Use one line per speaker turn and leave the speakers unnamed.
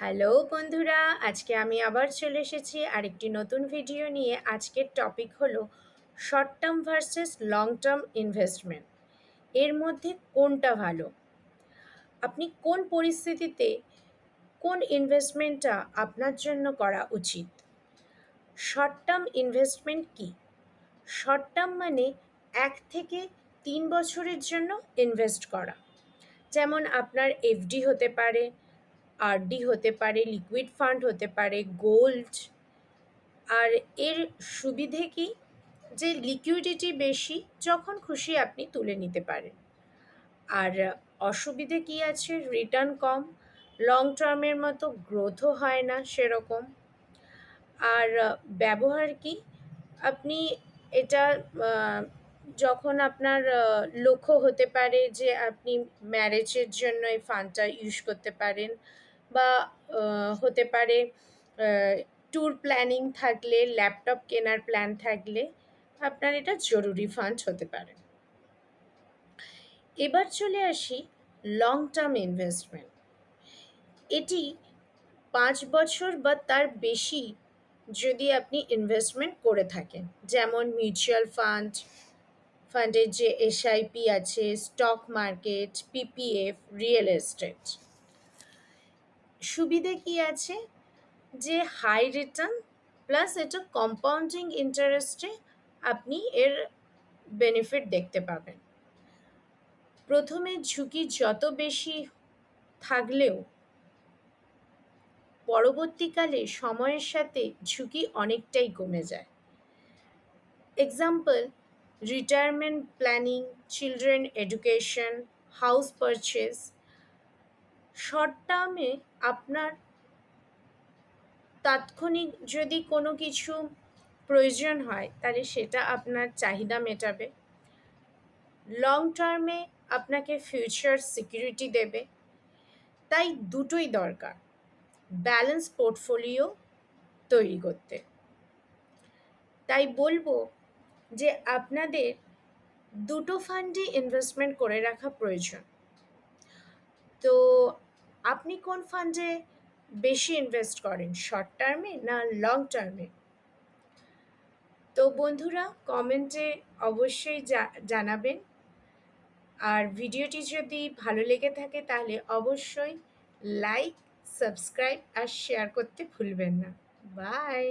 Hello বন্ধুরা, আজকে আমি আবার চলে এসেছি আরেকটি নতুন ভিডিও নিয়ে। আজকের টপিক হলো short term versus long term investment. এর মধ্যে কোনটা ভালো? আপনি কোন পরিস্থিতিতে কোন ইনভেস্টমেন্টটা আপনার জন্য করা উচিত? শর্ট টার্ম ইনভেস্টমেন্ট কি? শর্ট টার্ম মানে 1 থেকে 3 বছরের জন্য ইনভেস্ট করা। যেমন আপনার এফডি হতে পারে, আরডি হতে পারে, লিকুইড ফান্ড হতে পারে, গোল্ড। আর এর সুবিধে কি? যে লিকুইডিটি বেশি, যখন খুশি আপনি তুলে নিতে পারেন। আর অসুবিধে কি আছে? রিটার্ন কম, লং টার্মের মতো গ্রোথও হয় না সেরকম। আর ব্যবহার কি? আপনি এটা আহ, যখন আপনার লক্ষ্য হতে পারে যে আপনি ম্যারেজের জন্য এই ফান্ডটা ইউজ করতে পারেন, বা হতে পারে ট্যুর প্ল্যানিং থাকলে, ল্যাপটপ কেনার প্ল্যান থাকলে আপনার এটা জরুরি ফান্ড হতে পারে। এবার চলে আসি লং টার্ম ইনভেস্টমেন্ট। এটি 5 বছর বা তার বেশি যদি আপনি ইনভেস্টমেন্ট করে থাকেন, যেমন মিউচুয়াল ফান্ডের যে এসআইপি আছে, stock market, PPF, real estate. সুবিধে কি আছে? যে হাই রিটার্ন প্লাস এটা কম্পাউন্ডিং ইন্টারেস্টে আপনি এর বেনিফিট দেখতে পাবেন। প্রথমে ঝুঁকি যত বেশি থাকলেও পরবর্তীকালে সময়ের সাথে ঝুঁকি অনেকটাই কমে যায়। Example: retirement planning, children education, house purchase. Short টার্মে আপনার তাৎক্ষণিক যদি কোনো কিছু প্রয়োজন হয় তাহলে সেটা আপনার চাহিদা মেটাবে। লং টার্মে আপনাকে ফিউচার সিকিউরিটি দেবে। তাই দুটোই দরকার ব্যালেন্স পোর্টফোলিও তৈরি করতে। তাই বলবো যে আপনাদের দুটো ফান্ডে ইনভেস্টমেন্ট করে রাখা প্রয়োজন। তো আপনি কোন ফান্ডে বেশি ইনভেস্ট করেন, শর্ট টার্মে না লং টার্মে? তো বন্ধুরা, কমেন্টে অবশ্যই জানাবেন। আর ভিডিওটি যদি ভালো লেগে থাকে তাহলে অবশ্যই লাইক, সাবস্ক্রাইব আর শেয়ার করতে ভুলবেন না। বাই।